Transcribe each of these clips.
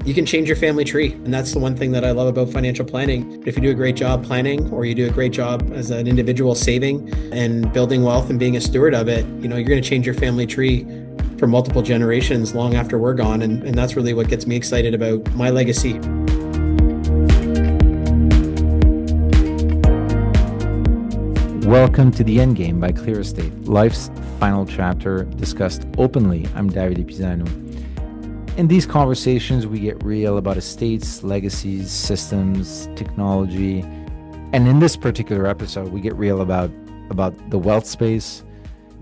you can change your family tree. And that's the one thing that I love about financial planning. If you do a great job planning, or you do a great job as an individual saving and building wealth and being a steward of it, you're going to change your family tree for multiple generations long after we're gone. And that's really what gets me excited about my legacy. Welcome to The Endgame by ClearEstate, life's final chapter discussed openly. I'm Davide. In these conversations, we get real about estates, legacies, systems, technology. And in this particular episode, we get real about the wealth space.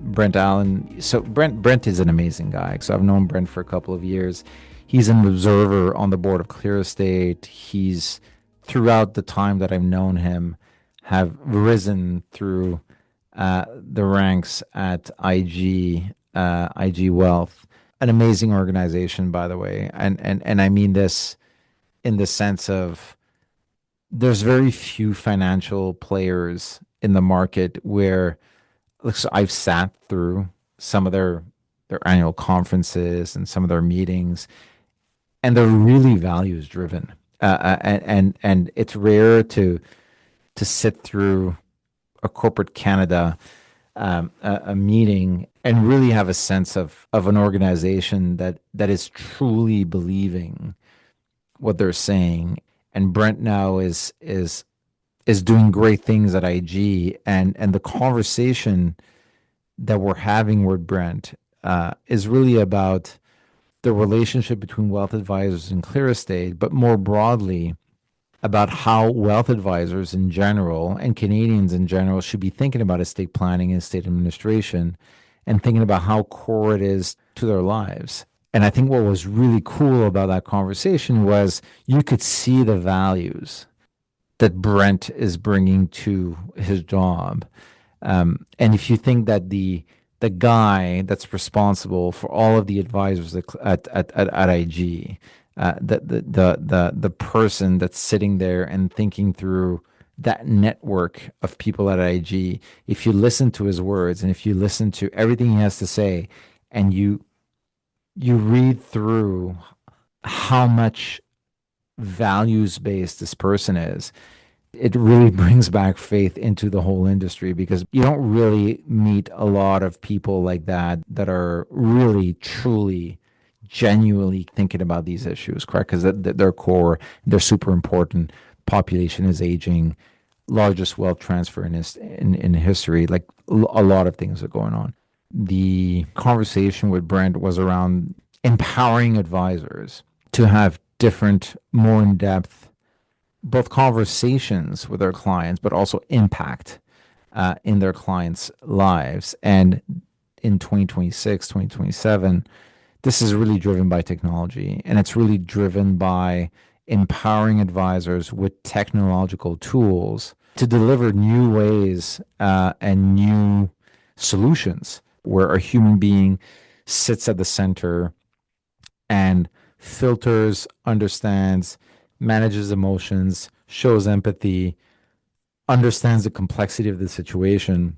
Brent Allen. So Brent is an amazing guy. So I've known Brent for a couple of years. He's an observer on the board of ClearEstate. He's, throughout the time that I've known him, have risen through the ranks at IG Wealth, an amazing organization, by the way. And I mean this in the sense of there's very few financial players in the market where, so I've sat through some of their annual conferences and some of their meetings, and they're really values driven. And it's rare to sit through a corporate Canada a meeting and really have a sense of an organization that is truly believing what they're saying. And Brent now is doing great things at IG, and the conversation that we're having with Brent is really about the relationship between wealth advisors and ClearEstate, but more broadly about how wealth advisors in general and Canadians in general should be thinking about estate planning and estate administration, and thinking about how core it is to their lives. And I think what was really cool about that conversation was you could see the values that Brent is bringing to his job. And if you think that the guy that's responsible for all of the advisors at IG, the person that's sitting there and thinking through that network of people at IG, if you listen to his words and if you listen to everything he has to say, and you read through how much values-based this person is, it really brings back faith into the whole industry, because you don't really meet a lot of people like that are really, truly, genuinely thinking about these issues, correct? Because they're core, they're super important. Population is aging, largest wealth transfer in history, like a lot of things are going on. The conversation with Brent was around empowering advisors to have different, more in-depth, both conversations with their clients, but also impact in their clients' lives. And in 2026, 2027, this is really driven by technology, and it's really driven by empowering advisors with technological tools to deliver new ways and new solutions, where a human being sits at the center and filters, understands, manages emotions, shows empathy, understands the complexity of the situation,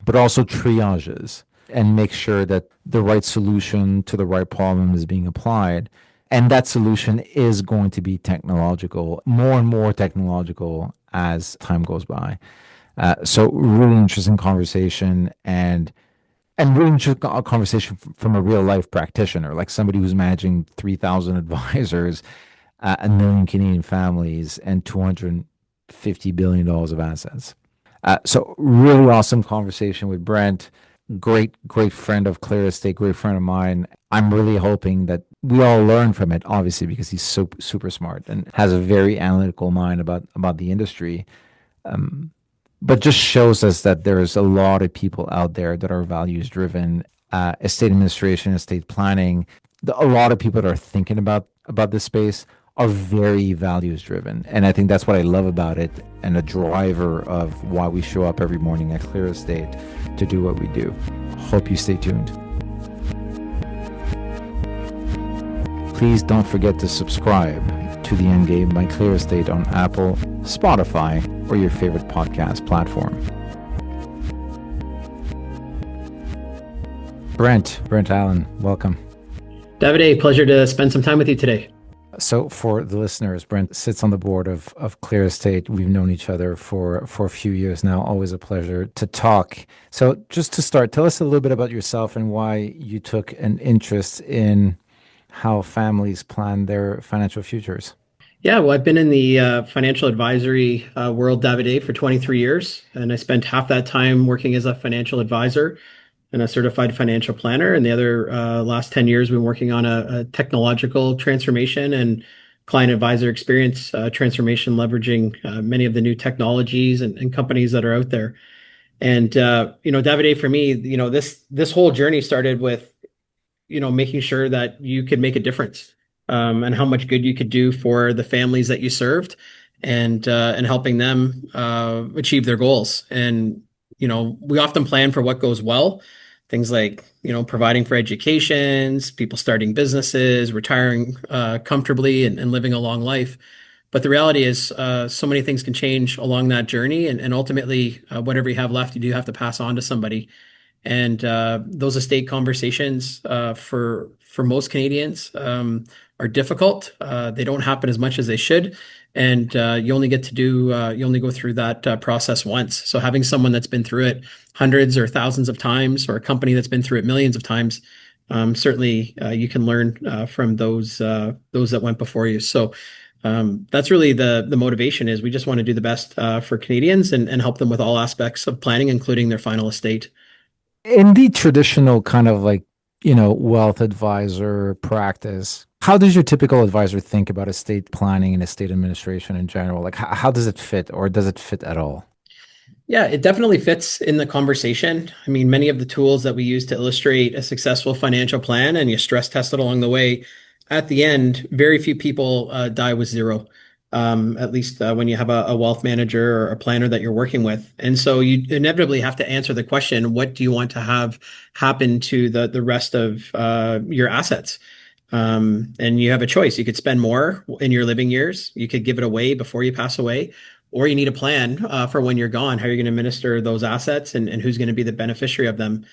but also triages and make sure that the right solution to the right problem is being applied. And that solution is going to be technological, more and more technological as time goes by. So really interesting conversation, and really interesting conversation from a real life practitioner, like somebody who's managing 3,000 advisors, a million Canadian families, and $250 billion of assets. So really awesome conversation with Brent. Great friend of ClearEstate, great friend of mine. I'm really hoping that we all learn from it, obviously, because he's so super smart and has a very analytical mind about the industry. But just shows us that there's a lot of people out there that are values driven. Estate administration, estate planning. A lot of people that are thinking about this space are very values driven. And I think that's what I love about it, and a driver of why we show up every morning at ClearEstate to do what we do. Hope you stay tuned. Please don't forget to subscribe to The Endgame by ClearEstate on Apple, Spotify, or your favorite podcast platform. Brent Allen, welcome. Davide, pleasure to spend some time with you today. So for the listeners, Brent sits on the board of ClearEstate. We've known each other for a few years now. Always a pleasure to talk. So just to start, tell us a little bit about yourself and why you took an interest in how families plan their financial futures. Yeah, well, I've been in the financial advisory world, Davide, for 23 years, and I spent half that time working as a financial advisor and a certified financial planner. And the other last 10 years, we've been working on a technological transformation and client advisor experience transformation, leveraging many of the new technologies and companies that are out there. And Davide, for me, this whole journey started with making sure that you could make a difference, and how much good you could do for the families that you served, and helping them achieve their goals. And we often plan for what goes well, things like providing for educations, people starting businesses, retiring comfortably, and living a long life. But the reality is, so many things can change along that journey, and ultimately, whatever you have left, you do have to pass on to somebody. And those estate conversations for most Canadians are difficult. They don't happen as much as they should, and you only go through that process once. So having someone that's been through it hundreds or thousands of times, or a company that's been through it millions of times, certainly you can learn from those that went before you. So that's really the motivation. Is we just want to do the best for Canadians, and help them with all aspects of planning, including their final estate. In the traditional kind of wealth advisor practice, how does your typical advisor think about estate planning and estate administration in general? Like, how does it fit, or does it fit at all? Yeah, it definitely fits in the conversation. I mean, many of the tools that we use to illustrate a successful financial plan, and you stress test it along the way, at the end, very few people die with zero. At least when you have a wealth manager or a planner that you're working with. And so you inevitably have to answer the question, what do you want to have happen to the rest of your assets? And you have a choice. You could spend more in your living years. You could give it away before you pass away, or you need a plan for when you're gone, how you're going to administer those assets, and who's going to be the beneficiary of them.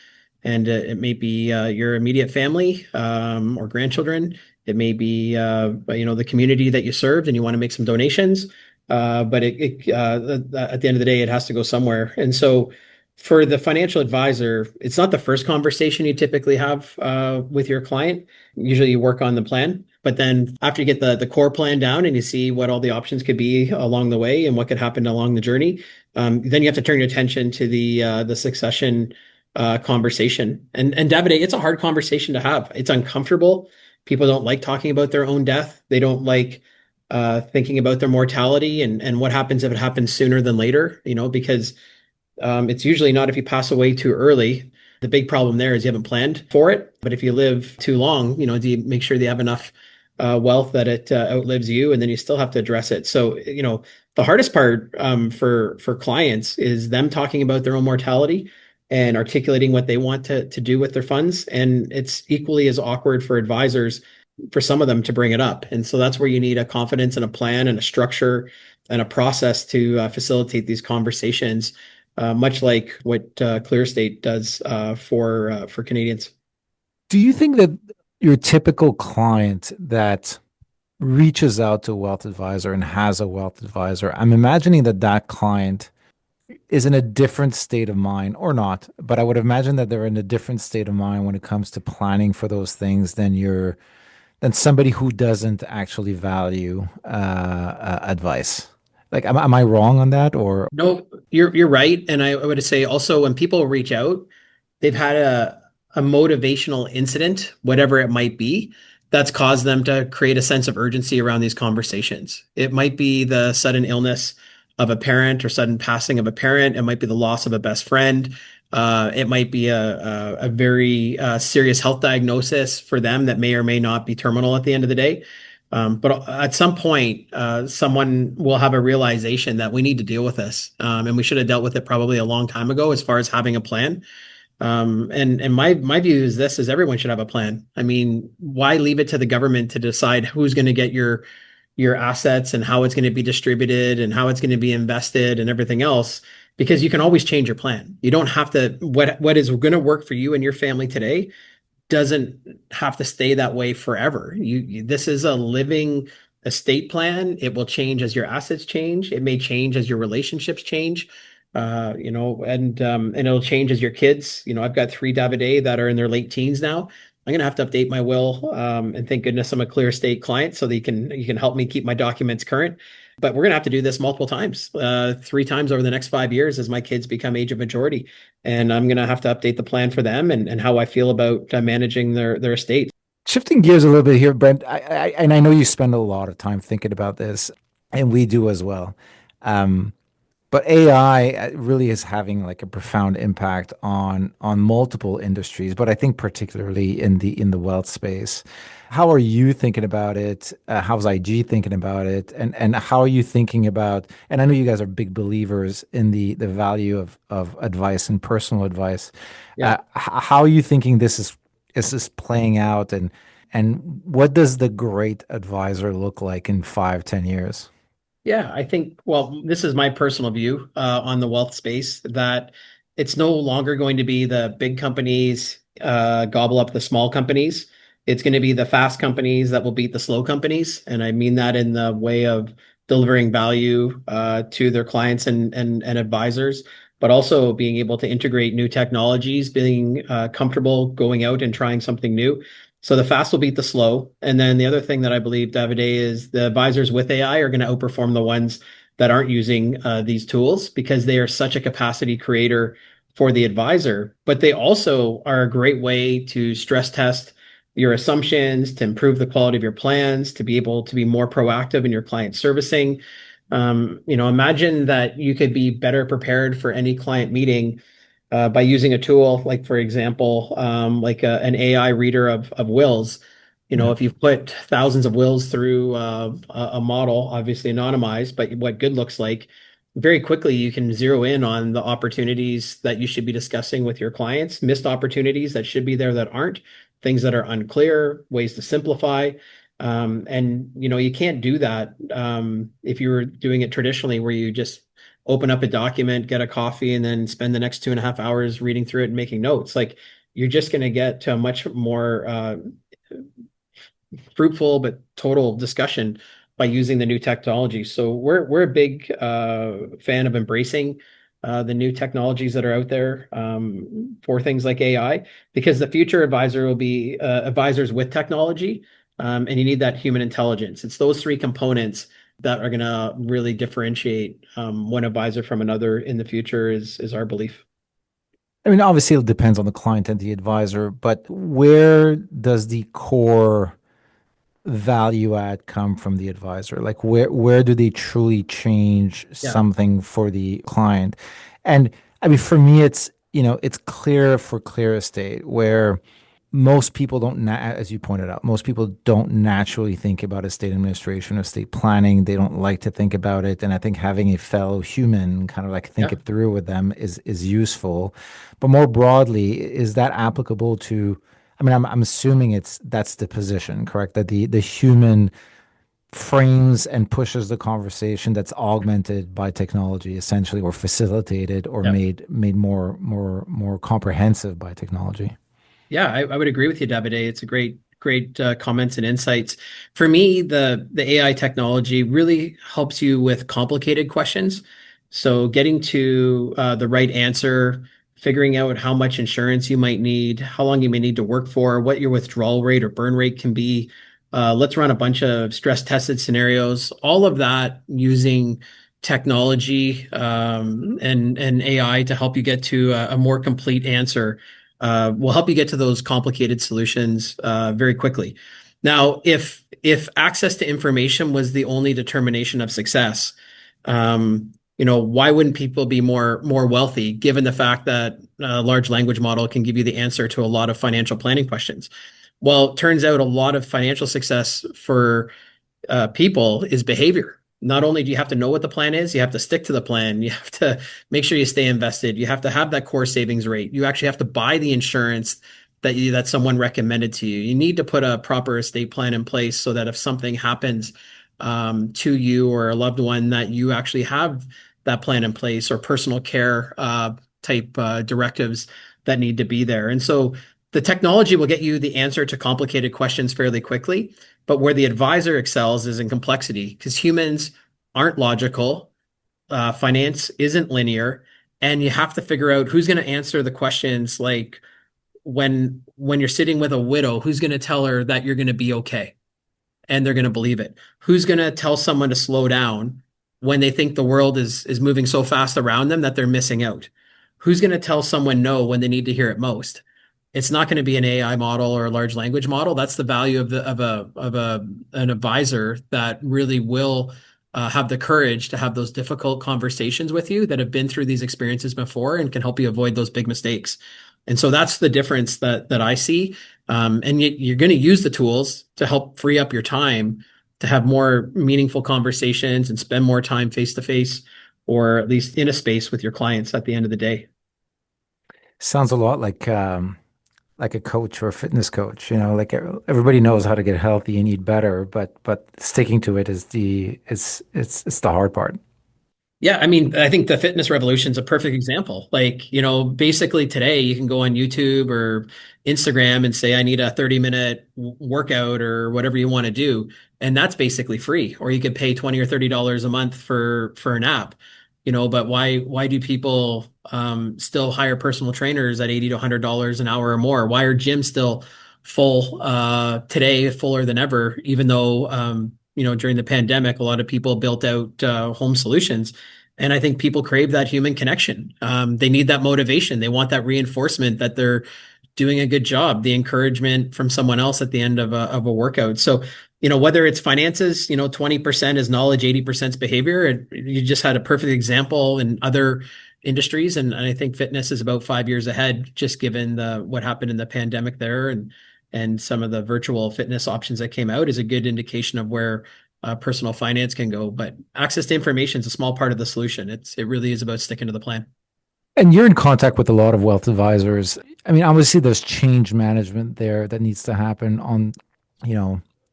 And it may be your immediate family or grandchildren. It may be the community that you served, and you want to make some donations. But at the end of the day, it has to go somewhere. And so, for the financial advisor, it's not the first conversation you typically have with your client. Usually, you work on the plan, but then after you get the core plan down and you see what all the options could be along the way and what could happen along the journey, then you have to turn your attention to the succession conversation. And Davide, it's a hard conversation to have. It's uncomfortable. People don't like talking about their own death. They don't like thinking about their mortality, and what happens if it happens sooner than later, because it's usually not if you pass away too early. The big problem there is you haven't planned for it. But if you live too long, do you make sure that you have enough wealth that it outlives you, and then you still have to address it. So, the hardest part for clients is them talking about their own mortality and articulating what they want to do with their funds. And it's equally as awkward for advisors, for some of them, to bring it up. And so that's where you need a confidence and a plan and a structure and a process to facilitate these conversations, much like what ClearEstate does for Canadians. Do you think that your typical client that reaches out to a wealth advisor and has a wealth advisor, I'm imagining that that client is in a different state of mind, or not, but I would imagine that they're in a different state of mind when it comes to planning for those things than somebody who doesn't actually value advice. Like, am I wrong on that, or? No, you're right. And I would say also, when people reach out, they've had a motivational incident, whatever it might be, that's caused them to create a sense of urgency around these conversations. It might be the sudden illness of a parent or sudden passing of a parent. It might be the loss of a best friend. It might be a very serious health diagnosis for them that may or may not be terminal at the end of the day. But at some point, someone will have a realization that we need to deal with this, and we should have dealt with it probably a long time ago, as far as having a plan. And my view is this: is everyone should have a plan. I mean, why leave it to the government to decide who's going to get your assets and how it's going to be distributed and how it's going to be invested and everything else? Because you can always change your plan. You don't have to. What is going to work for you and your family today doesn't have to stay that way forever. This is a living estate plan. It will change as your assets change. It may change as your relationships change. And it'll change as your kids. I've got three Davide that are in their late teens now. I'm gonna have to update my will, and thank goodness I'm a ClearEstate client, so that you can help me keep my documents current. But we're gonna have to do this multiple times, three times over the next 5 years as my kids become age of majority, and I'm gonna have to update the plan for them and how I feel about managing their estate. Shifting gears a little bit here, Brent, and I know you spend a lot of time thinking about this, and we do as well. Um, But AI really is having like a profound impact on multiple industries, but I think particularly in the wealth space. How are you thinking about it? How's IG thinking about it? And how are you thinking about? And I know you guys are big believers in the value of advice and personal advice. Yeah. How are you thinking this is playing out, and what does the great advisor look like in 5, 10 years? Yeah, I think, well, this is my personal view on the wealth space, that it's no longer going to be the big companies gobble up the small companies. It's going to be the fast companies that will beat the slow companies. And I mean that in the way of delivering value to their clients and advisors, but also being able to integrate new technologies, being comfortable going out and trying something new. So the fast will beat the slow. And then the other thing that I believe, Davide, is the advisors with AI are going to outperform the ones that aren't using these tools, because they are such a capacity creator for the advisor. But they also are a great way to stress test your assumptions, to improve the quality of your plans, to be able to be more proactive in your client servicing. Imagine that you could be better prepared for any client meeting by using a tool like, for example, like an AI reader of wills. Yeah. If you've put thousands of wills through a model, obviously anonymized, but what good looks like, very quickly you can zero in on the opportunities that you should be discussing with your clients, missed opportunities that should be there that aren't, things that are unclear, ways to simplify. And you can't do that if you were doing it traditionally, where you just open up a document, get a coffee, and then spend the next 2.5 hours reading through it and making notes. Like, you're just going to get to a much more fruitful but total discussion by using the new technology. So we're a big fan of embracing the new technologies that are out there for things like AI, because the future advisor will be advisors with technology, and you need that human intelligence. It's those three components that are going to really differentiate one advisor from another in the future, is our belief. I mean, obviously, it depends on the client and the advisor, but where does the core value add come from the advisor? Like, where do they truly change Yeah. something for the client? And I mean, for me, it's clear for clear estate where most people don't, as you pointed out, most people don't naturally think about estate administration or estate planning. They don't like to think about it. And I think having a fellow human kind of like think Yeah. it through with them is useful. But more broadly, is that applicable to, I mean, I'm assuming that's the position, correct? That the human frames and pushes the conversation that's augmented by technology, essentially, or facilitated or Yeah. made more comprehensive by technology. Yeah, I would agree with you, Davide. It's a great comments and insights. For me, the AI technology really helps you with complicated questions. So getting to the right answer, figuring out how much insurance you might need, how long you may need to work for, what your withdrawal rate or burn rate can be. Let's run a bunch of stress tested scenarios. All of that using technology and AI to help you get to a more complete answer will help you get to those complicated solutions very quickly. Now, if access to information was the only determination of success, why wouldn't people be more wealthy, given the fact that a large language model can give you the answer to a lot of financial planning questions? Well, it turns out a lot of financial success for people is behavior. Not only do you have to know what the plan is, you have to stick to the plan. You have to make sure you stay invested. You have to have that core savings rate. You actually have to buy the insurance that someone recommended to you. You need to put a proper estate plan in place so that if something happens to you or a loved one, that you actually have that plan in place, or personal care type directives that need to be there. And so The technology will get you the answer to complicated questions fairly quickly, but where the advisor excels is in complexity because humans aren't logical, finance isn't linear, and you have to figure out who's going to answer the questions like when you're sitting with a widow, who's going to tell her that you're going to be okay and they're going to believe it? Who's going to tell someone to slow down when they think the world is moving so fast around them that they're missing out? Who's going to tell someone no when they need to hear it most? It's not going to be an AI model or a large language model. That's the value of the of an advisor that really will have the courage to have those difficult conversations with you that have been through these experiences before and can help you avoid those big mistakes. And so that's the difference that I see. And you're going to use the tools to help free up your time to have more meaningful conversations and spend more time face to face, or at least in a space with your clients at the end of the day. Sounds a lot like a coach or a fitness coach. Like everybody knows how to get healthy and eat better, but sticking to it is it's the hard part. Yeah, I mean, I think the fitness revolution is a perfect example. Like, basically today you can go on YouTube or Instagram and say, I need a 30-minute workout or whatever you want to do. And that's basically free. Or you could pay 20 or $30 a month for an app. But why do people still hire personal trainers at 80 to $100 an hour or more? Why are gyms still full today, fuller than ever, even though during the pandemic, a lot of people built out home solutions. And I think people crave that human connection. They need that motivation. They want that reinforcement that they're doing a good job, the encouragement from someone else at the end of a workout. So, whether it's finances, 20% is knowledge, 80% is behavior. You just had a perfect example in other industries. And I think fitness is about 5 years ahead, just given what happened in the pandemic there. And some of the virtual fitness options that came out is a good indication of where personal finance can go. But access to information is a small part of the solution. It really is about sticking to the plan. And you're in contact with a lot of wealth advisors. I mean, obviously there's change management there that needs to happen on,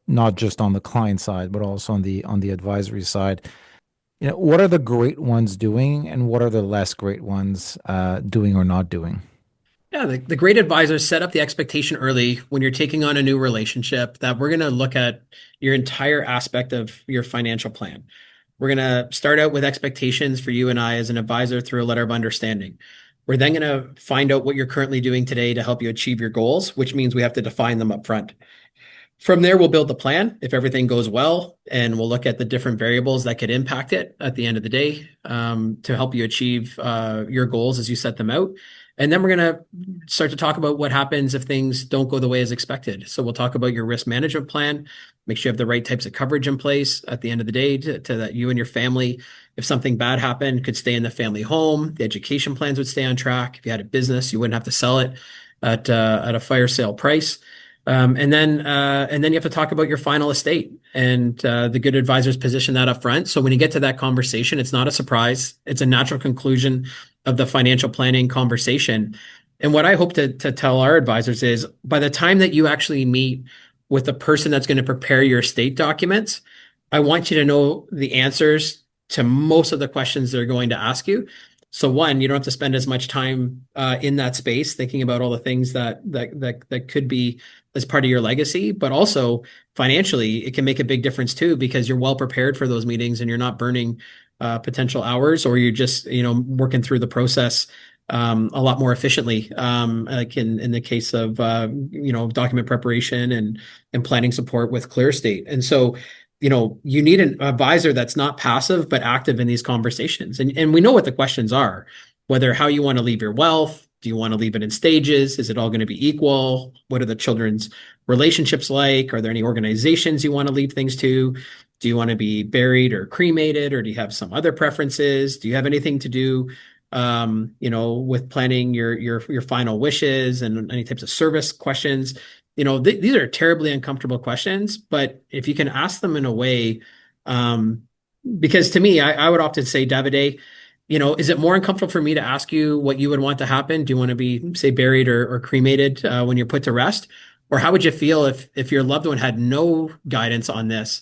not just on the client side, but also on the advisory side. What are the great ones doing and what are the less great ones doing or not doing? Yeah, the great advisors set up the expectation early when you're taking on a new relationship that we're going to look at your entire aspect of your financial plan. We're going to start out with expectations for you and I as an advisor through a letter of understanding. We're then going to find out what you're currently doing today to help you achieve your goals, which means we have to define them up front. From there, we'll build the plan if everything goes well, and we'll look at the different variables that could impact it at the end of the day to help you achieve your goals as you set them out. And then we're going to start to talk about what happens if things don't go the way as expected. So we'll talk about your risk management plan, make sure you have the right types of coverage in place at the end of the day to that you and your family, if something bad happened, could stay in the family home. The education plans would stay on track. If you had a business, you wouldn't have to sell it at a fire sale price. And then you have to talk about your final estate, and the good advisors position that up front. So when you get to that conversation, it's not a surprise. It's a natural conclusion of the financial planning conversation. And what I hope to tell our advisors is by the time that you actually meet with the person that's going to prepare your estate documents, I want you to know the answers to most of the questions they're going to ask you. So one, you don't have to spend as much time in that space thinking about all the things that could be as part of your legacy, but also financially, it can make a big difference too, because you're well prepared for those meetings and you're not burning potential hours, or you're just, working through the process a lot more efficiently, like in the case of, document preparation and planning support with ClearEstate. And so, you need an advisor that's not passive, but active in these conversations. And we know what the questions are, whether how you want to leave your wealth. Do you want to leave it in stages? Is it all going to be equal? What are the children's relationships like? Are there any organizations you want to leave things to? Do you want to be buried or cremated, or do you have some other preferences? Do you have anything to do, with planning your final wishes and any types of service questions? These are terribly uncomfortable questions, but if you can ask them in a way, because to me, I would often say, Davide, is it more uncomfortable for me to ask you what you would want to happen? Do you want to be, say, buried or cremated when you're put to rest? Or how would you feel if your loved one had no guidance on this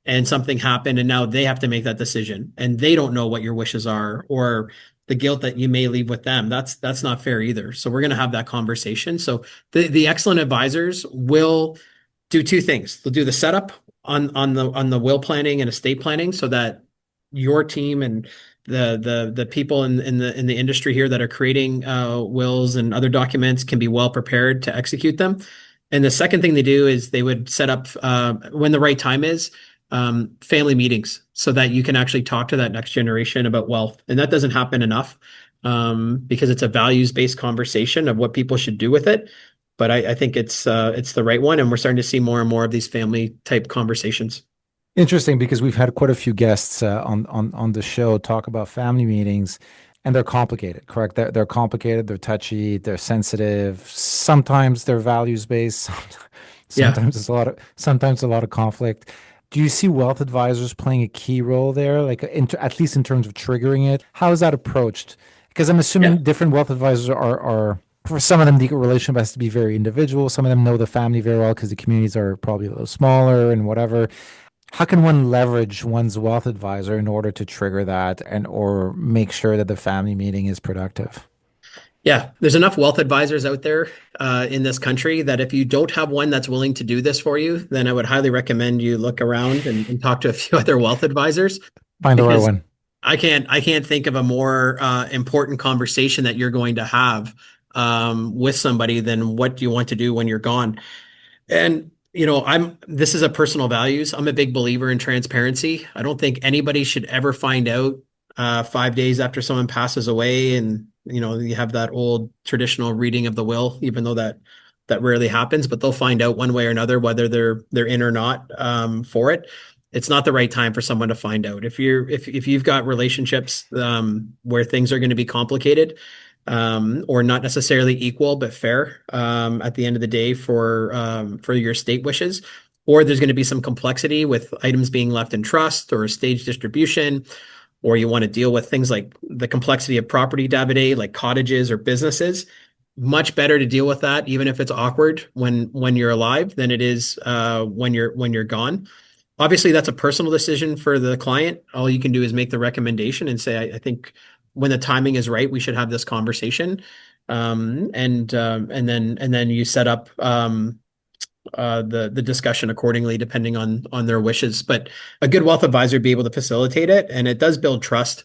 and something happened and now they have to make that decision and they don't know what your wishes are? Or the guilt that you may leave with them. That's not fair either. So we're going to have that conversation. So the excellent advisors will do two things. They'll do the setup on the will planning and estate planning so that your team and the people in the industry here that are creating wills and other documents can be well prepared to execute them. And the second thing they do is they would set up when the right time is family meetings so that you can actually talk to that next generation about wealth. And that doesn't happen enough because it's a values-based conversation of what people should do with it. But I think it's the right one, and we're starting to see more and more of these family type conversations. Interesting, because we've had quite a few guests on the show talk about family meetings, and they're complicated, correct? They're complicated, they're touchy, they're sensitive. Sometimes they're values based. Yeah. Sometimes a lot of conflict. Do you see wealth advisors playing a key role there, like at least in terms of triggering it? How is that approached? Because I'm Yeah. assuming different wealth advisors are for some of them, the relationship has to be very individual. Some of them know the family very well because the communities are probably a little smaller and whatever. How can one leverage one's wealth advisor in order to trigger that and or make sure that the family meeting is productive? Yeah, there's enough wealth advisors out there in this country that if you don't have one that's willing to do this for you, then I would highly recommend you look around and talk to a few other wealth advisors Find the right because one. I can't think of a more important conversation that you're going to have with somebody than what do you want to do when you're gone. And this is a personal values. I'm a big believer in transparency. I don't think anybody should ever find out 5 days after someone passes away, and you have that old traditional reading of the will, even though that rarely happens, but they'll find out one way or another whether they're in or not for it. It's not the right time for someone to find out. If you've got relationships where things are going to be complicated, or not necessarily equal but fair at the end of the day for your estate wishes, or there's going to be some complexity with items being left in trust or stage distribution, or you want to deal with things like the complexity of property, Davide, like cottages or businesses. Much better to deal with that, even if it's awkward when you're alive, than it is when you're gone. Obviously, that's a personal decision for the client. All you can do is make the recommendation and say, I think when the timing is right, we should have this conversation. And then you set up the discussion accordingly, depending on their wishes. But a good wealth advisor be able to facilitate it, and it does build trust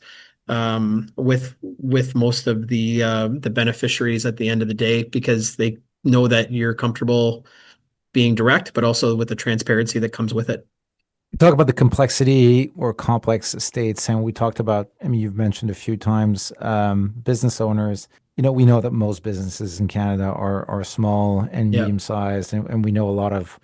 with most of the beneficiaries at the end of the day because they know that you're comfortable being direct, but also with the transparency that comes with it. You talk about the complexity or complex estates, and we talked about, I mean, you've mentioned a few times, business owners. We know that most businesses in Canada are small and Yeah. medium sized, and we know a lot of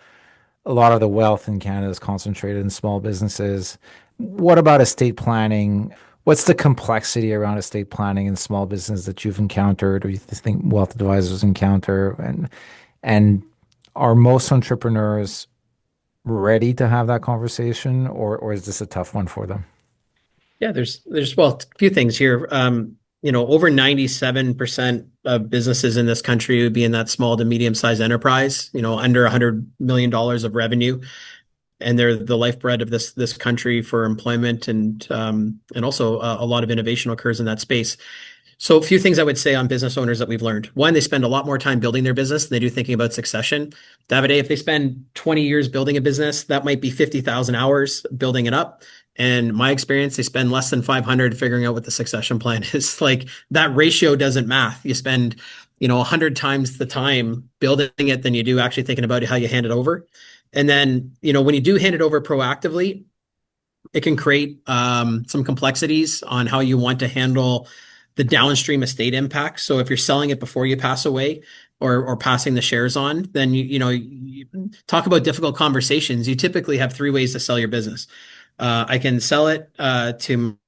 the wealth in Canada is concentrated in small businesses. What about estate planning? What's the complexity around estate planning in small business that you've encountered, or you think wealth advisors encounter, and are most entrepreneurs ready to have that conversation, or is this a tough one for them? Yeah, there's well, a few things here. Over 97% of businesses in this country would be in that small to medium-sized enterprise, under $100 million of revenue, and they're the lifeblood of this country for employment and also a lot of innovation occurs in that space. So a few things I would say on business owners that we've learned. One, they spend a lot more time building their business than they do thinking about succession. Davide, if they spend 20 years building a business, that might be 50,000 hours building it up. And my experience, they spend less than 500 figuring out what the succession plan is. Like that ratio doesn't math. You spend, 100 times the time building it than you do actually thinking about how you hand it over. And then, when you do hand it over proactively, it can create some complexities on how you want to handle the downstream estate impact. So if you're selling it before you pass away or passing the shares on, then you talk about difficult conversations. You typically have three ways to sell your business. I can sell it to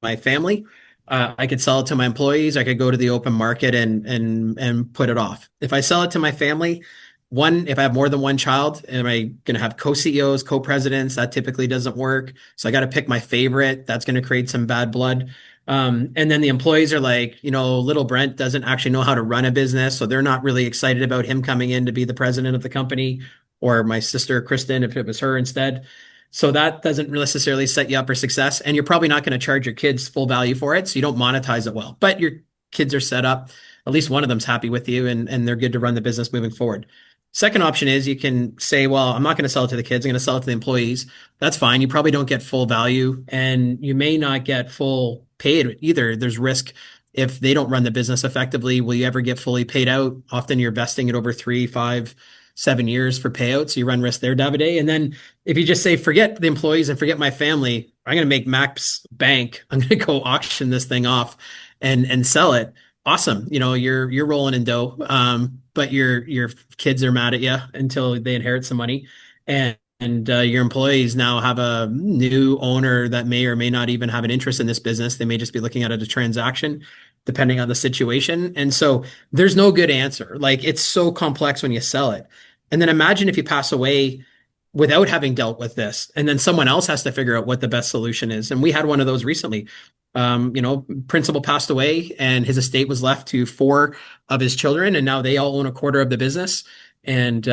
my family. I could sell it to my employees. I could go to the open market and put it off. If I sell it to my family, one, if I have more than one child, am I going to have co-CEOs, co-presidents? That typically doesn't work. So I got to pick my favorite. That's going to create some bad blood. And then the employees are like, little Brent doesn't actually know how to run a business. So they're not really excited about him coming in to be the president of the company, or my sister, Kristen, if it was her instead. So that doesn't necessarily set you up for success. And you're probably not going to charge your kids full value for it. So you don't monetize it well. But your kids are set up. At least one of them's happy with you and they're good to run the business moving forward. Second option is you can say, well, I'm not going to sell it to the kids. I'm going to sell it to the employees. That's fine. You probably don't get full value and you may not get full paid either. There's risk if they don't run the business effectively. Will you ever get fully paid out? Often you're vesting it over 3, 5, 7 years for payouts. So you run risk there, Davide. And then if you just say, forget the employees and forget my family, I'm going to make max bank. I'm going to go auction this thing off and sell it. Awesome. You're rolling in dough. But your kids are mad at you until they inherit some money. And your employees now have a new owner that may or may not even have an interest in this business. They may just be looking at it as a transaction, depending on the situation. And so there's no good answer. Like it's so complex when you sell it. And then imagine if you pass away without having dealt with this, and then someone else has to figure out what the best solution is. And we had one of those recently. Principal passed away and his estate was left to four of his children, and now they all own a quarter of the business. And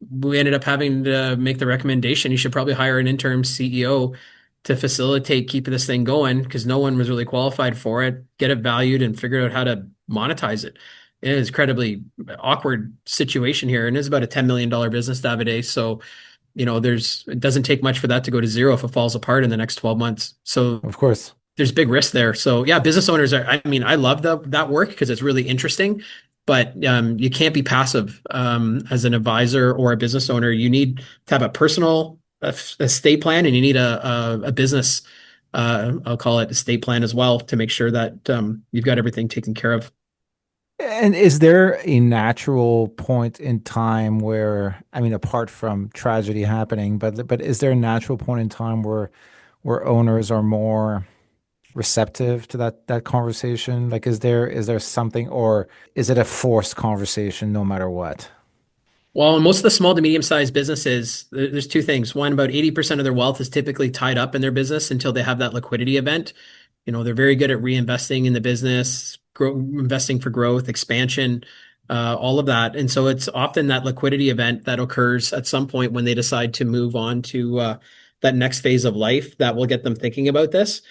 we ended up having to make the recommendation you should probably hire an interim CEO to facilitate keeping this thing going because no one was really qualified for it, get it valued and figure out how to monetize it. It is incredibly awkward situation here. And it's about a $10 million business, Davide. So, it doesn't take much for that to go to zero if it falls apart in the next 12 months. So Of course. there's big risk there. So yeah, business owners I love that work because it's really interesting, but you can't be passive as an advisor or a business owner. You need to have a personal estate plan and you need a business, I'll call it estate plan as well to make sure that you've got everything taken care of. And is there a natural point in time where, I mean, apart from tragedy happening, but is there a natural point in time where owners are more receptive to that conversation? Like, is there something, or is it a forced conversation no matter what? Well, in most of the small to medium-sized businesses, there's two things. One, about 80% of their wealth is typically tied up in their business until they have that liquidity event. They're very good at reinvesting in the business, investing for growth, expansion, all of that. And so it's often that liquidity event that occurs at some point when they decide to move on to that next phase of life that will get them thinking about this.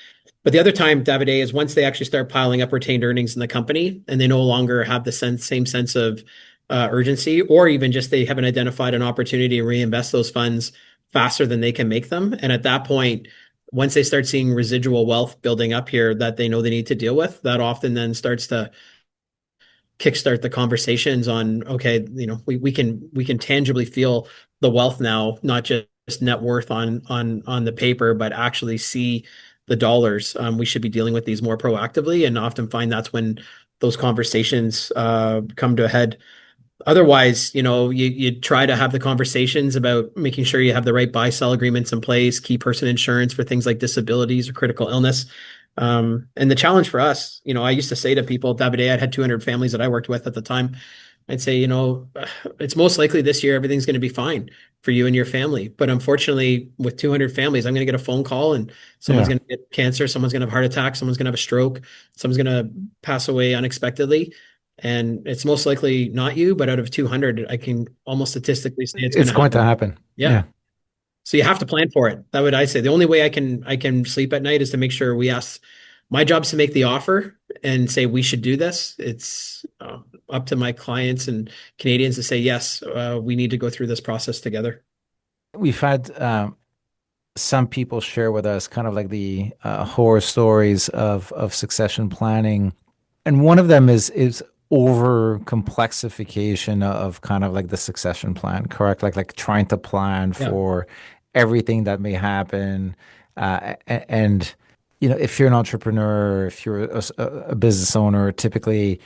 But the other time, Davide, is once they actually start piling up retained earnings in the company and they no longer have the same sense of urgency, or even just they haven't identified an opportunity to reinvest those funds faster than they can make them. And at that point, once they start seeing residual wealth building up here that they know they need to deal with, that often then starts to kickstart the conversations on, okay, we can tangibly feel the wealth now, not just net worth on the paper, but actually see the dollars. We should be dealing with these more proactively, and often find that's when those conversations come to a head. Otherwise, you try to have the conversations about making sure you have the right buy-sell agreements in place, key person insurance for things like disabilities or critical illness. And the challenge for us, I used to say to people, Davide, I had 200 families that I worked with at the time. I'd say, it's most likely this year everything's going to be fine for you and your family. But unfortunately, with 200 families, I'm going to get a phone call and someone's Yeah. going to get cancer, someone's going to have a heart attack, someone's going to have a stroke, someone's going to pass away unexpectedly. And it's most likely not you, but out of 200, I can almost statistically say it's going It's to going to happen. happen. Yeah. Yeah. So you have to plan for it. That would I say. The only way I can sleep at night is to make sure we ask. My job's to make the offer and say we should do this. It's up to my clients and Canadians to say yes. We need to go through this process together. We've had some people share with us kind of like the horror stories of succession planning, and one of them is over complexification of kind of like the succession plan, correct? Like trying to plan Yeah. for everything that may happen, and if you're an entrepreneur, if you're a business owner, typically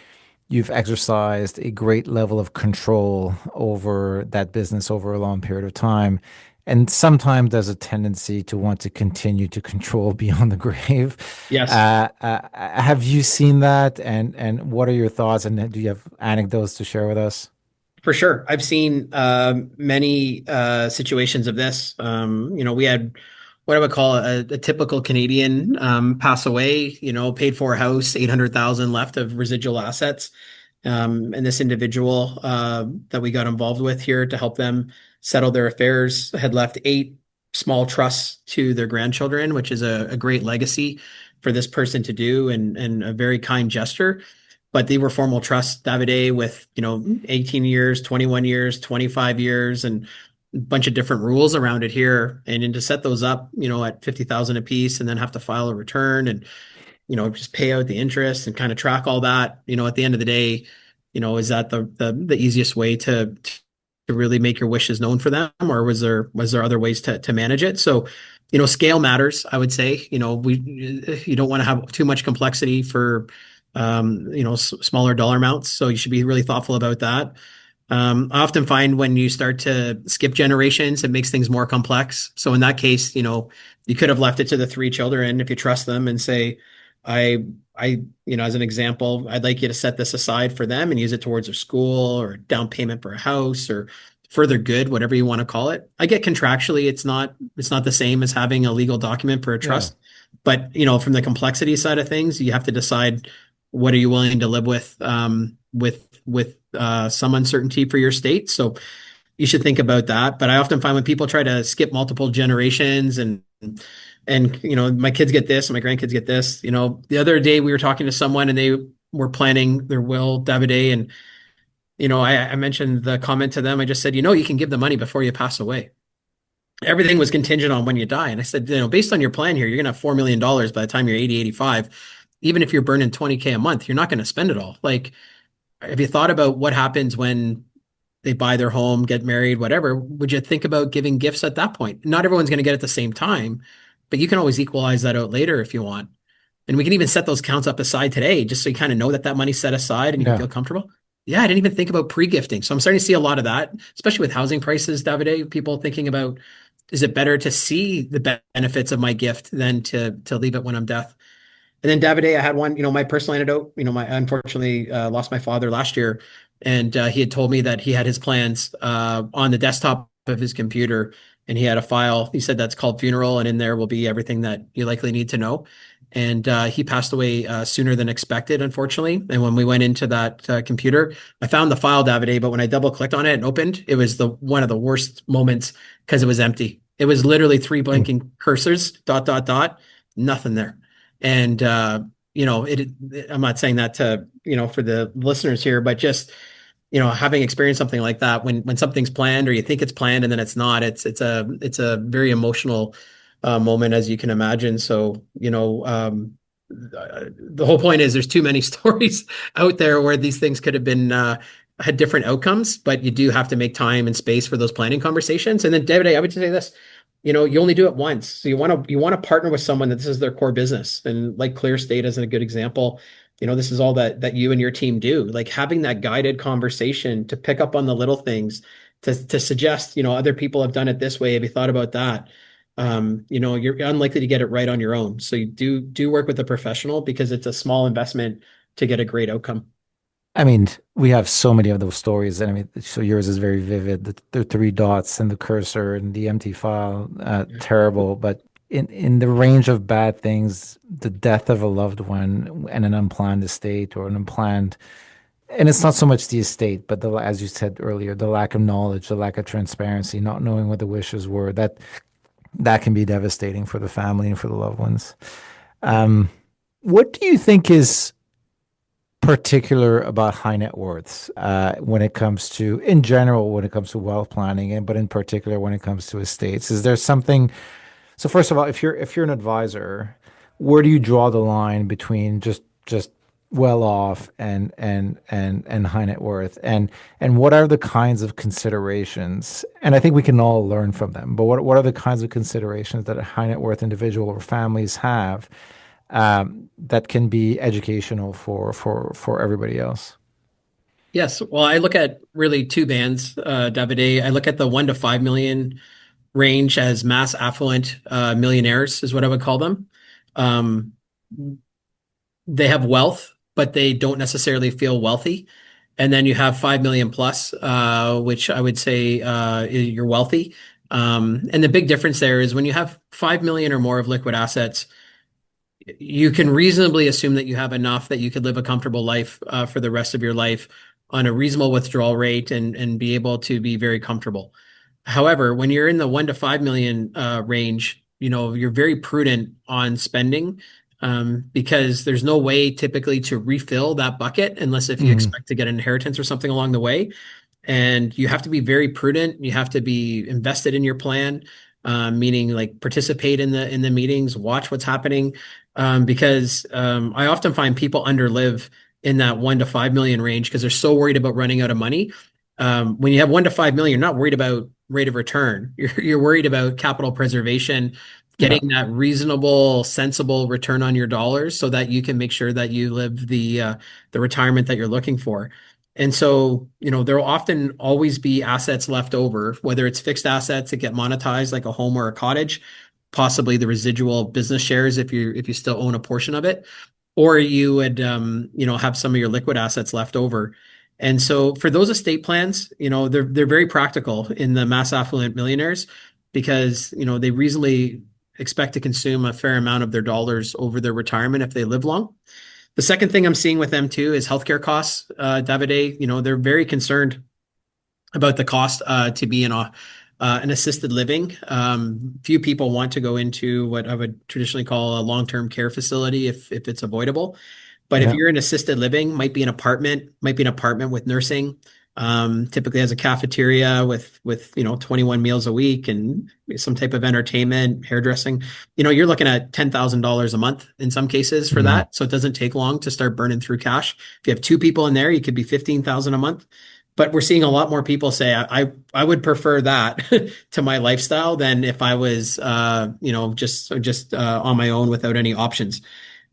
you've exercised a great level of control over that business over a long period of time. And sometimes there's a tendency to want to continue to control beyond the grave. Yes. Have you seen that? And what are your thoughts? And do you have anecdotes to share with us? For sure. I've seen many situations of this. We had what I would call a typical Canadian pass away, paid for a house, 800,000 left of residual assets. And this individual that we got involved with here to help them settle their affairs had left eight small trusts to their grandchildren, which is a great legacy for this person to do and a very kind gesture. But they were formal trusts, Davide, with 18 years, 21 years, 25 years, and a bunch of different rules around it here. And then to set those up, at 50,000 a piece, and then have to file a return and just pay out the interest and kind of track all that. At the end of the day, is that the easiest way to really make your wishes known for them, or was there other ways to manage it? So, scale matters, I would say. You don't want to have too much complexity for smaller dollar amounts. So you should be really thoughtful about that. I often find when you start to skip generations, it makes things more complex. So in that case, you could have left it to the three children if you trust them and say, as an example, I'd like you to set this aside for them and use it towards a school or down payment for a house or further good, whatever you want to call it. I get contractually, it's not the same as having a legal document for a Yeah. trust, but from the complexity side of things, you have to decide what are you willing to live with some uncertainty for your state. So you should think about that. But I often find when people try to skip multiple generations and my kids get this and my grandkids get this. The other day we were talking to someone and they were planning their will, Davide, and I mentioned the comment to them. I just said, you can give the money before you pass away. Everything was contingent on when you die. And I said, based on your plan here, you're going to have $4 million by the time you're 80, 85. Even if you're burning 20K a month, you're not going to spend it all. Like, have you thought about what happens when they buy their home, get married, whatever? Would you think about giving gifts at that point? Not everyone's going to get at the same time, but you can always equalize that out later if you want. And we can even set those counts up aside today, just so you kind of know that that money's set aside and you can Yeah. feel comfortable. Yeah, I didn't even think about pre-gifting. So I'm starting to see a lot of that, especially with housing prices, Davide, people thinking about, is it better to see the benefits of my gift than to leave it when I'm death? And then Davide, I had one, my personal anecdote, my unfortunately lost my father last year. And he had told me that he had his plans on the desktop of his computer and he had a file. He said that's called funeral. And in there will be everything that you likely need to know. And he passed away sooner than expected, unfortunately. And when we went into that computer, I found the file, Davide, but when I double clicked on it and opened, it was one of the worst moments because it was empty. It was literally three Mm. blinking cursors, dot, dot, dot, nothing there. And I'm not saying that to, for the listeners here, but just, having experienced something like that, when something's planned or you think it's planned and then it's not, it's a very emotional moment, as you can imagine. So, the whole point is there's too many stories out there where these things could have been had different outcomes, but you do have to make time and space for those planning conversations. And then, David, I would say this, you only do it once. So you want to partner with someone that this is their core business. And like ClearEstate is a good example. This is all that you and your team do. Like having that guided conversation to pick up on the little things, to suggest, other people have done it this way. Have you thought about that? You're unlikely to get it right on your own. So you do work with a professional because it's a small investment to get a great outcome. I mean, we have so many of those stories. And I mean, so yours is very vivid. The three dots and the cursor and the empty file, terrible. But in the range of bad things, the death of a loved one and an unplanned estate or an unplanned, and it's not so much the estate, but as you said earlier, the lack of knowledge, the lack of transparency, not knowing what the wishes were, that can be devastating for the family and for the loved ones. What do you think is particular about high net worths when it comes to, in general, when it comes to wealth planning, and but in particular when it comes to estates? Is there something? So first of all, if you're an advisor, where do you draw the line between just well off and high net worth, and what are the kinds of considerations? And I think we can all learn from them. But what are the kinds of considerations that a high net worth individual or families have that can be educational for everybody else? Yes. Well, I look at really two bands, Davide. I look at the 1 to 5 million range as mass affluent millionaires, is what I would call them. Um, they have wealth, but they don't necessarily feel wealthy. And then you have 5 million plus, which I would say you're wealthy. And the big difference there is when you have 5 million or more of liquid assets, you can reasonably assume that you have enough that you could live a comfortable life for the rest of your life on a reasonable withdrawal rate and be able to be very comfortable. However, when you're in the 1 to 5 million range, you're very prudent on spending, because there's no way typically to refill that bucket unless if you Hmm. expect to get an inheritance or something along the way. And you have to be very prudent. You have to be invested in your plan, meaning like participate in the meetings, watch what's happening, because I often find people underlive in that 1 to 5 million range because they're so worried about running out of money. When you have 1 to 5 million, you're not worried about rate of return. You're worried about capital preservation, Yeah. getting that reasonable, sensible return on your dollars so that you can make sure that you live the retirement that you're looking for. And so, there will often always be assets left over, whether it's fixed assets that get monetized like a home or a cottage, possibly the residual business shares if you still own a portion of it, or you would have some of your liquid assets left over. And so for those estate plans, they're very practical in the mass affluent millionaires because, they reasonably expect to consume a fair amount of their dollars over their retirement if they live long. The second thing I'm seeing with them too is healthcare costs. Davide, they're very concerned about the cost to be in an assisted living. Few people want to go into what I would traditionally call a long-term care facility if it's avoidable. But if Yeah. you're in assisted living, might be an apartment with nursing. Typically has a cafeteria with 21 meals a week and some type of entertainment, hairdressing. You're looking at $10,000 a month in some cases for Hmm. that. So it doesn't take long to start burning through cash. If you have two people in there, you could be 15,000 a month. But we're seeing a lot more people say, I would prefer that to my lifestyle than if I was, just on my own without any options.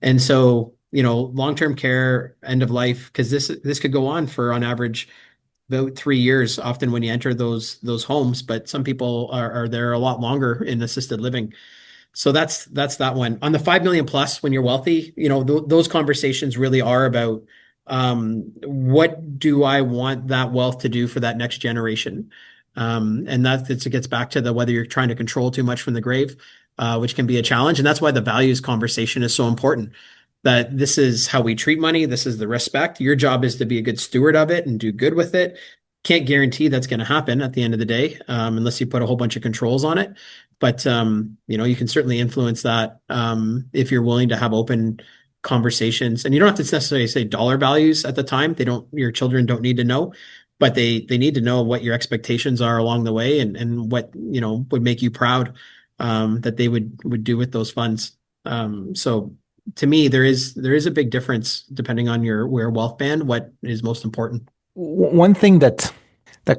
And so, long-term care, end of life, because this could go on for on average about 3 years, often when you enter those homes. But some people are there a lot longer in assisted living. So that's that one. On the 5 million plus, when you're wealthy, those conversations really are about what do I want that wealth to do for that next generation? And it gets back to the whether you're trying to control too much from the grave, which can be a challenge. And that's why the values conversation is so important. That this is how we treat money. This is the respect. Your job is to be a good steward of it and do good with it. Can't guarantee that's going to happen at the end of the day, unless you put a whole bunch of controls on it. But you can certainly influence that if you're willing to have open conversations. And you don't have to necessarily say dollar values at the time. Your children don't need to know, but they need to know what your expectations are along the way and what, would make you proud that they would do with those funds. So to me, there is a big difference depending on your where wealth band, what is most important. One thing that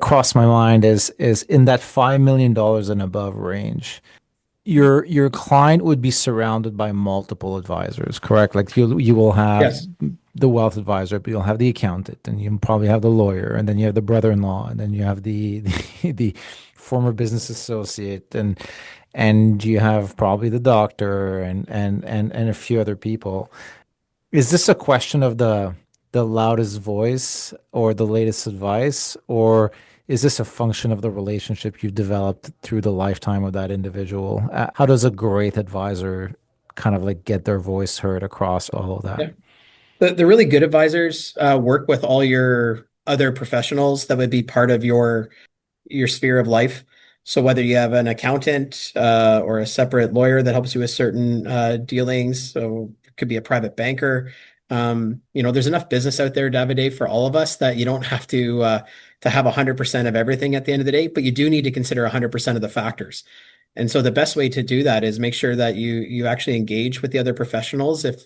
crossed my mind is in that $5 million and above range. Your client would be surrounded by multiple advisors, correct? Like you will have Yes. the wealth advisor, but you'll have the accountant, and you probably have the lawyer, and then you have the brother-in-law, and then you have the former business associate, and you have probably the doctor and a few other people. Is this a question of the loudest voice or the latest advice, or is this a function of the relationship you've developed through the lifetime of that individual? How does a great advisor kind of like get their voice heard across all of that? Yeah. The really good advisors work with all your other professionals that would be part of your sphere of life. So whether you have an accountant or a separate lawyer that helps you with certain dealings, so it could be a private banker. There's enough business out there, Davide, for all of us that you don't have to have 100% of everything at the end of the day, but you do need to consider 100% of the factors. And so the best way to do that is make sure that you actually engage with the other professionals if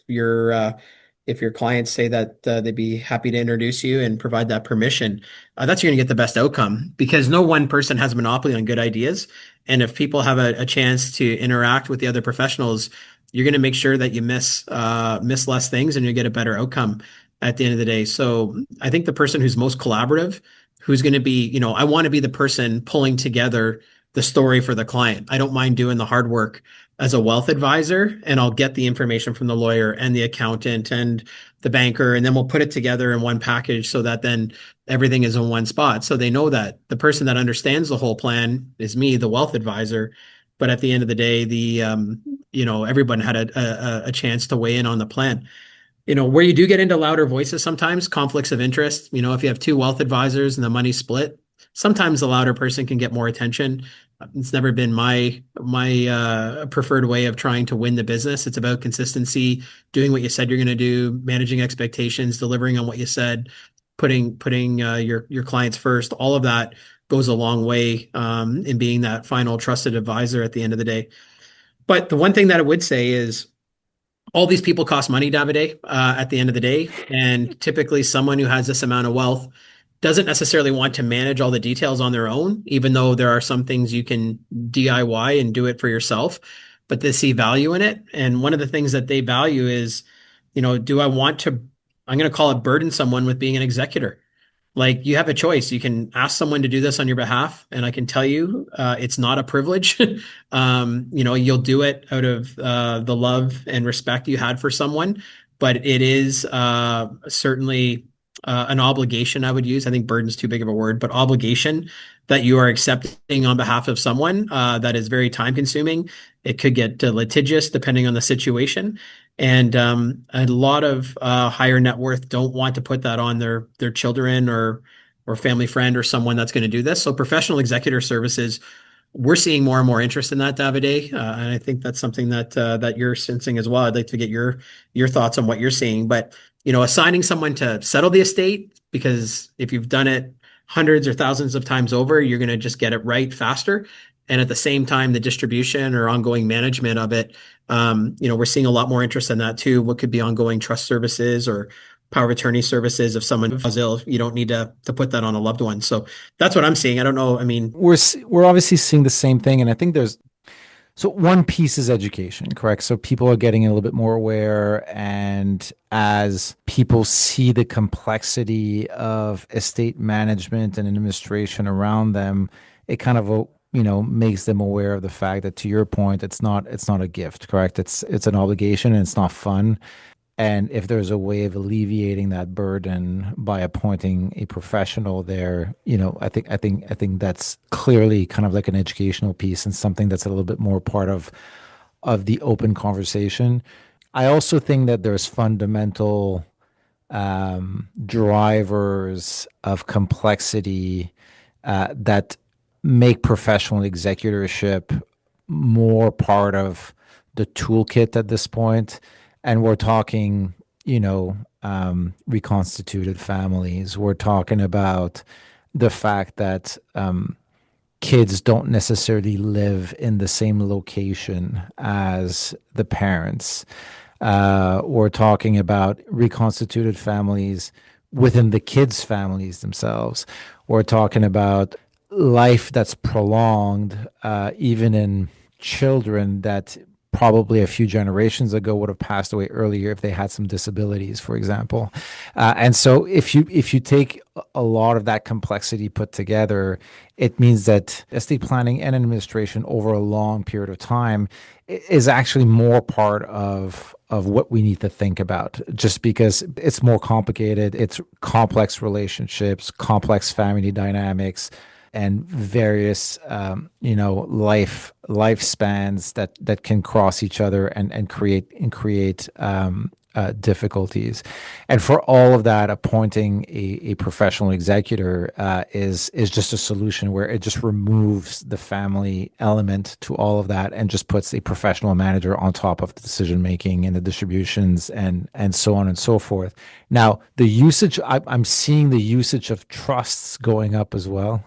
your clients say that they'd be happy to introduce you and provide that permission, that's you're going to get the best outcome because no one person has a monopoly on good ideas. And if people have a chance to interact with the other professionals, you're going to make sure that you miss less things and you get a better outcome at the end of the day. So I think the person who's most collaborative, who's going to be, I want to be the person pulling together the story for the client. I don't mind doing the hard work as a wealth advisor, and I'll get the information from the lawyer and the accountant and the banker, and then we'll put it together in one package so that then everything is in one spot. So they know that the person that understands the whole plan is me, the wealth advisor. But at the end of the day, everyone had a chance to weigh in on the plan. Where you do get into louder voices sometimes, conflicts of interest. If you have two wealth advisors and the money split, sometimes the louder person can get more attention. It's never been my preferred way of trying to win the business. It's about consistency, doing what you said you're going to do, managing expectations, delivering on what you said, putting your clients first. All of that goes a long way in being that final trusted advisor at the end of the day. But the one thing that I would say is all these people cost money, Davide, at the end of the day. And typically, someone who has this amount of wealth doesn't necessarily want to manage all the details on their own, even though there are some things you can DIY and do it for yourself, but they see value in it. And one of the things that they value is, do I want to, I'm going to call it burden someone with being an executor. Like you have a choice. You can ask someone to do this on your behalf, and I can tell you, it's not a privilege. You'll do it out of the love and respect you had for someone, but it is certainly an obligation I would use. I think burden's too big of a word, but obligation that you are accepting on behalf of someone that is very time consuming. It could get litigious depending on the situation. And a lot of higher net worth don't want to put that on their children or family friend or someone that's going to do this. So professional executor services, we're seeing more and more interest in that, Davide, and I think that's something that you're sensing as well. I'd like to get your thoughts on what you're seeing. But assigning someone to settle the estate, because if you've done it hundreds or thousands of times over, you're going to just get it right faster. And at the same time, the distribution or ongoing management of it, we're seeing a lot more interest in that too. What could be ongoing trust services or power of attorney services if someone falls ill, you don't need to put that on a loved one. So that's what I'm seeing. I don't know. I mean, We're obviously seeing the same thing, and I think there's so one piece is education, correct? So people are getting a little bit more aware, and as people see the complexity of estate management and administration around them, it kind of makes them aware of the fact that, to your point, it's not a gift, correct? It's an obligation and it's not fun. And if there's a way of alleviating that burden by appointing a professional there, I think that's clearly kind of like an educational piece and something that's a little bit more part of the open conversation. I also think that there's fundamental drivers of complexity that make professional executorship more part of the toolkit at this point. And we're talking, reconstituted families. We're talking about the fact that kids don't necessarily live in the same location as the parents. We're talking about reconstituted families within the kids' families themselves. We're talking about life that's prolonged, even in children that probably a few generations ago would have passed away earlier if they had some disabilities, for example. And so if you take a lot of that complexity put together, it means that estate planning and administration over a long period of time is actually more part of what we need to think about, just because it's more complicated. It's complex relationships, complex family dynamics, and various lifespans that can cross each other and create difficulties. And for all of that, appointing a professional executor is just a solution where it just removes the family element to all of that and just puts a professional manager on top of the decision making and the distributions and so on and so forth. Now, the usage, I'm seeing the usage of trusts going up as well,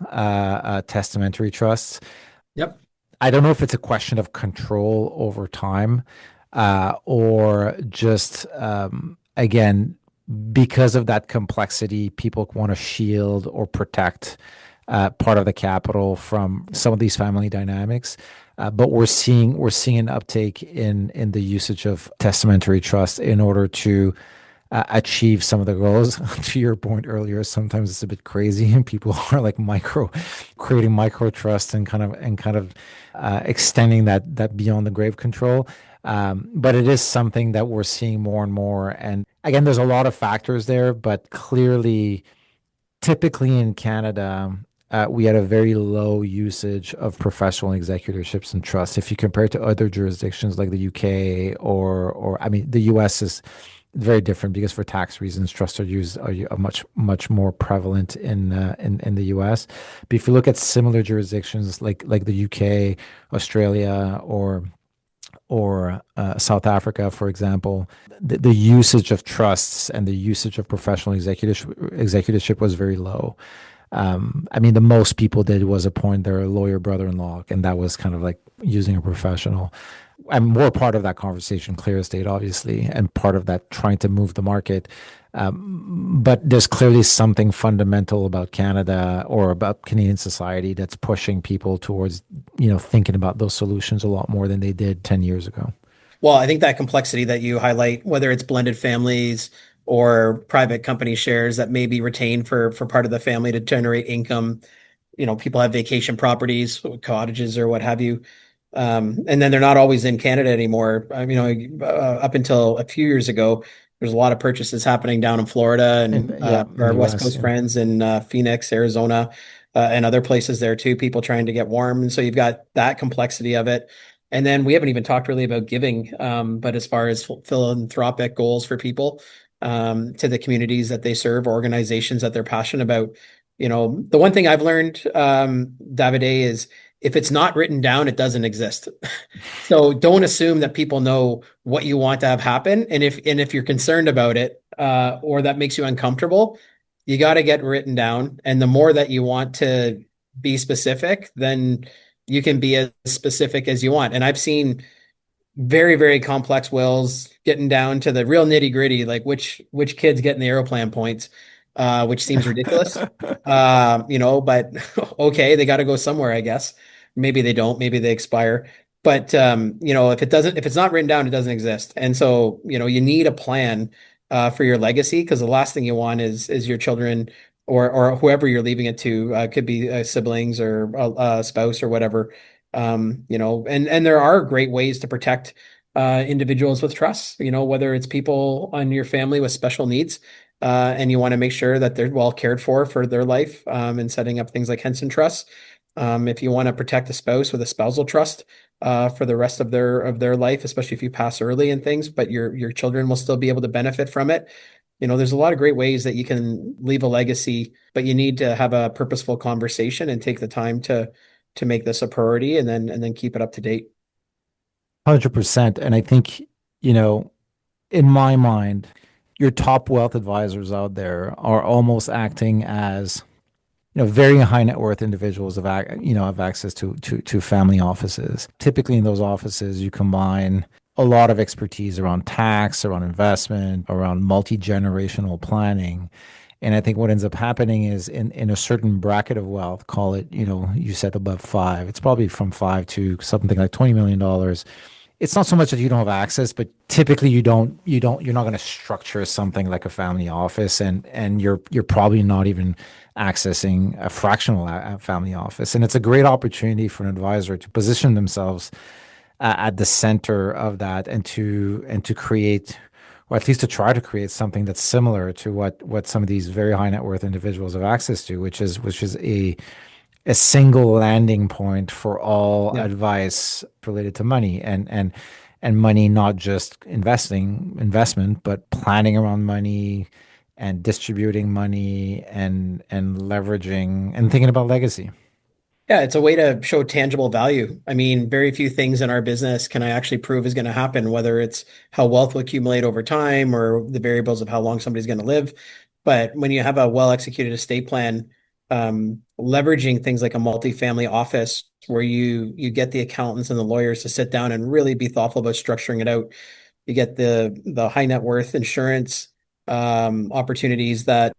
testamentary trusts. yep. I don't know if it's a question of control over time, or just, again, because of that complexity, people want to shield or protect part of the capital from some of these family dynamics. But we're seeing an uptake in the usage of testamentary trust in order to achieve some of the goals. To your point earlier, sometimes it's a bit crazy, and people are like creating micro trusts and kind of extending that beyond the grave control. But it is something that we're seeing more and more. And again, there's a lot of factors there, but clearly, typically in Canada, we had a very low usage of professional executorships and trusts. If you compare it to other jurisdictions like the UK or I mean, the US is very different because for tax reasons, trusts are much more prevalent in the U.S. But if you look at similar jurisdictions like the UK, Australia, or South Africa, for example, the usage of trusts and the usage of professional executorship was very low. I mean, the most people did was appoint their lawyer brother-in-law, and that was kind of like using a professional. I'm more part of that conversation, ClearEstate, obviously, and part of that trying to move the market. But there's clearly something fundamental about Canada or about Canadian society that's pushing people towards, thinking about those solutions a lot more than they did 10 years ago. Well, I think that complexity that you highlight, whether it's blended families or private company shares that may be retained for part of the family to generate income, people have vacation properties, cottages or what have you. And then they're not always in Canada anymore. Up until a few years ago, there's a lot of purchases happening down in Florida And and yeah, in our the West US, Coast yeah. friends in Phoenix, Arizona, and other places there too, people trying to get warm. And so you've got that complexity of it. And then we haven't even talked really about giving, but as far as philanthropic goals for people to the communities that they serve, or organizations that they're passionate about. The one thing I've learned, Davide, is if it's not written down, it doesn't exist. So don't assume that people know what you want to have happen. And if you're concerned about it, or that makes you uncomfortable, you got to get written down. And the more that you want to be specific, then you can be as specific as you want. And I've seen very, very complex wills getting down to the real nitty gritty, like which kids getting the aeroplan points, which seems ridiculous. But okay, they got to go somewhere, I guess. Maybe they don't, maybe they expire. But if it's not written down, it doesn't exist. And so, you need a plan for your legacy, because the last thing you want is your children or whoever you're leaving it to, could be siblings or a spouse or whatever. And there are great ways to protect individuals with trusts, whether it's people on your family with special needs, and you want to make sure that they're well cared for their life, and setting up things like Henson trusts. If you want to protect a spouse with a spousal trust for the rest of their life, especially if you pass early and things, but your children will still be able to benefit from it. There's a lot of great ways that you can leave a legacy, but you need to have a purposeful conversation and take the time to make this a priority, and then keep it up to date. 100%. And I think, you know, in my mind, your top wealth advisors out there are almost acting as, very high net worth individuals have access to family offices. Typically in those offices, you combine a lot of expertise around tax, around investment, around multi-generational planning. And I think what ends up happening is in a certain bracket of wealth, call it, you said above five, it's probably from five to something like $20 million. It's not so much that you don't have access, but typically you're not going to structure something like a family office, and you're probably not even accessing a fractional family office. And it's a great opportunity for an advisor to position themselves at the center of that, and to create, or at least to try to create something that's similar to what some of these very high net worth individuals have access to, which is a single landing point for all Yeah. advice related to money, and money, not just investment, but planning around money and distributing money and leveraging and thinking about legacy. Yeah, it's a way to show tangible value. I mean, very few things in our business can I actually prove is going to happen, whether it's how wealth will accumulate over time or the variables of how long somebody's going to live. But when you have a well-executed estate plan, leveraging things like a multifamily office where you get the accountants and the lawyers to sit down and really be thoughtful about structuring it out. You get the high net worth insurance opportunities that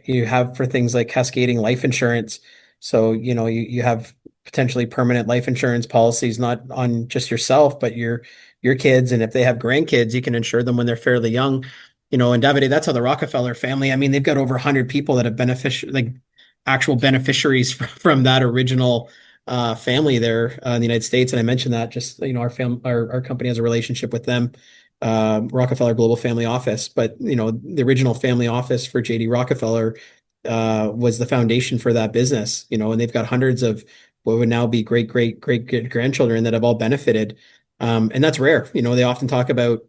you have for things like cascading life insurance. So, you have potentially permanent life insurance policies, not on just yourself, but your kids. And if they have grandkids, you can insure them when they're fairly young. And Davide, that's how the Rockefeller family, I mean, they've got over 100 people that have like actual beneficiaries from that original family there in the United States. And I mentioned that just, our company has a relationship with them, Rockefeller Global Family Office. But, the original family office for JD Rockefeller was the foundation for that business, and they've got hundreds of what would now be great, great, great, great grandchildren that have all benefited. And that's rare. They often talk about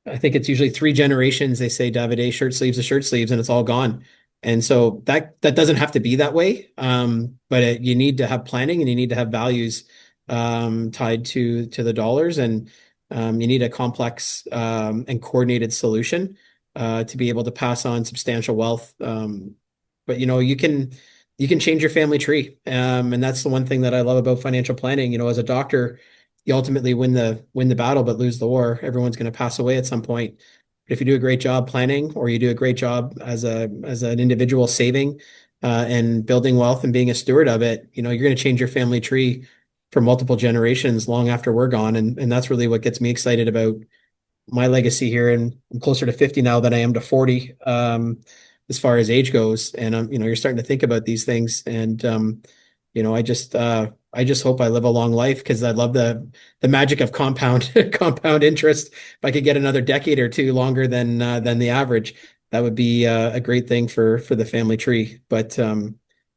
I think it's usually three generations. They say Davide shirt sleeves to shirt sleeves, and it's all gone. And so that doesn't have to be that way. But you need to have planning, and you need to have values tied to the dollars, and you need a complex and coordinated solution to be able to pass on substantial wealth. But you can change your family tree, and that's the one thing that I love about financial planning. As a doctor, you ultimately win the battle but lose the war. Everyone's going to pass away at some point. But if you do a great job planning, or you do a great job as an individual saving and building wealth and being a steward of it, you're going to change your family tree for multiple generations long after we're gone. And that's really what gets me excited about my legacy here. And I'm closer to 50 now than I am to 40, as far as age goes. And you're starting to think about these things. And I just hope I live a long life, because I love the magic of compound compound interest. If I could get another decade or two longer than the average, that would be a great thing for the family tree. But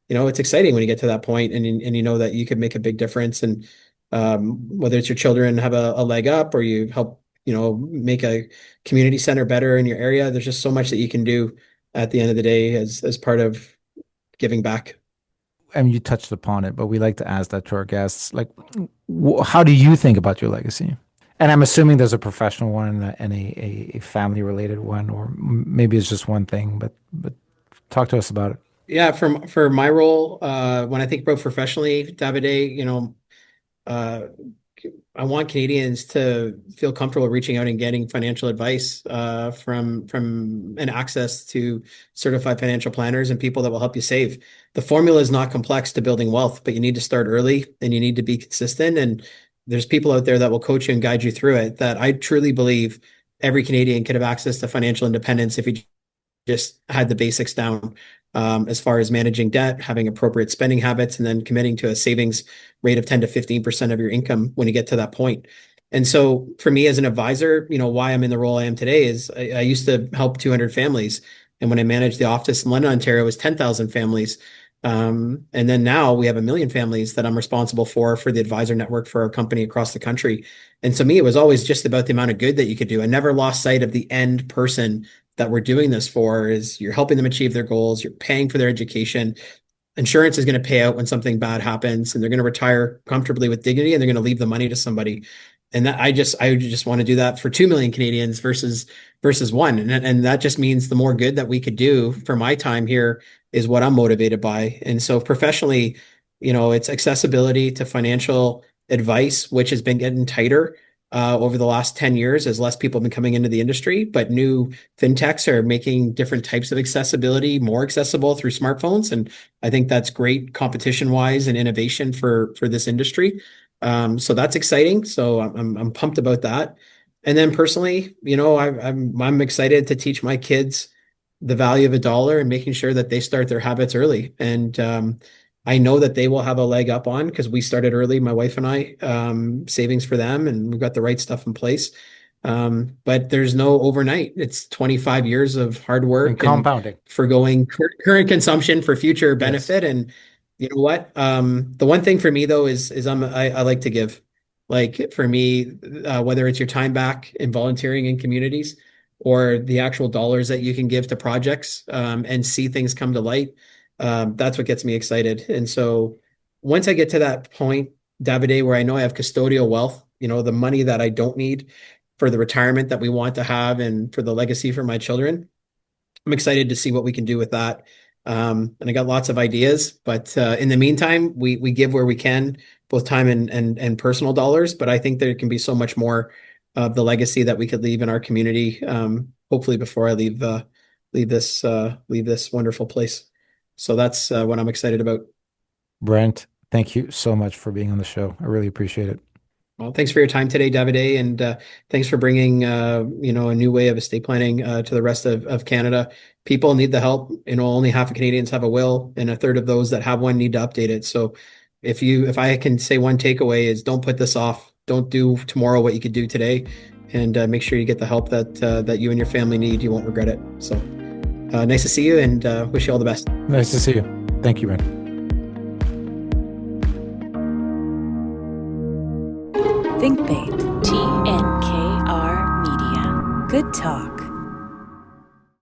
it's exciting when you get to that point, and you know that you could make a big difference. And whether it's your children have a leg up, or you help make a community center better in your area, there's just so much that you can do at the end of the day as part of giving back. I mean, you touched upon it, but we like to ask that to our guests. Like, how do you think about your legacy? And I'm assuming there's a professional one and a family related one, or maybe it's just one thing. But talk to us about it. Yeah, for my role, when I think about professionally, Davide, uh, I want Canadians to feel comfortable reaching out and getting financial advice from and access to certified financial planners and people that will help you save. The formula is not complex to building wealth, but you need to start early, and you need to be consistent. And there's people out there that will coach you and guide you through it. That I truly believe every Canadian could have access to financial independence if you just had the basics down, as far as managing debt, having appropriate spending habits, and then committing to a savings rate of 10 to 15% of your income when you get to that point. And so for me as an advisor, why I'm in the role I am today is I used to help 200 families. And when I managed the office in London, Ontario, it was 10,000 families. And then now we have 1 million families that I'm responsible for the advisor network for our company across the country. And to me, it was always just about the amount of good that you could do. I never lost sight of the end person that we're doing this for. Is you're helping them achieve their goals, you're paying for their education. Insurance is going to pay out when something bad happens, and they're going to retire comfortably with dignity, and they're going to leave the money to somebody. And that I just want to do that for 2 million Canadians versus one. And that just means the more good that we could do for my time here is what I'm motivated by. And so professionally, it's accessibility to financial advice, which has been getting tighter over the last 10 years as less people have been coming into the industry. But new fintechs are making different types of accessibility more accessible through smartphones. And I think that's great competition wise and innovation for this industry. So that's exciting. So I'm pumped about that. And then personally, I'm excited to teach my kids the value of a dollar and making sure that they start their habits early. And I know that they will have a leg up on, because we started early, my wife and I, savings for them, and we've got the right stuff in place. But there's no overnight. It's 25 years of hard work And compounding. forgoing current consumption for future Yes. benefit. And you know what? The one thing for me though is I like to give. Like for me, whether it's your time back in volunteering in communities, or the actual dollars that you can give to projects, and see things come to light, that's what gets me excited. And so once I get to that point, Davide, where I know I have custodial wealth, the money that I don't need for the retirement that we want to have and for the legacy for my children, I'm excited to see what we can do with that. And I got lots of ideas, but in the meantime, we give where we can, both time and personal dollars. But I think there can be so much more of the legacy that we could leave in our community. Hopefully, before I leave this wonderful place. So that's what I'm excited about. Brent, thank you so much for being on the show. I really appreciate it. Well, thanks for your time today, Davide, and thanks for bringing a new way of estate planning to the rest of Canada. People need the help. Only half of Canadians have a will, and a third of those that have one need to update it. So, if I can say one takeaway is, don't put this off. Don't do tomorrow what you could do today, and make sure you get the help that you and your family need. You won't regret it. So, nice to see you, and wish you all the best. Nice to see you. Thank you, Brent. ThinkBait. TNKR Media. Good talk.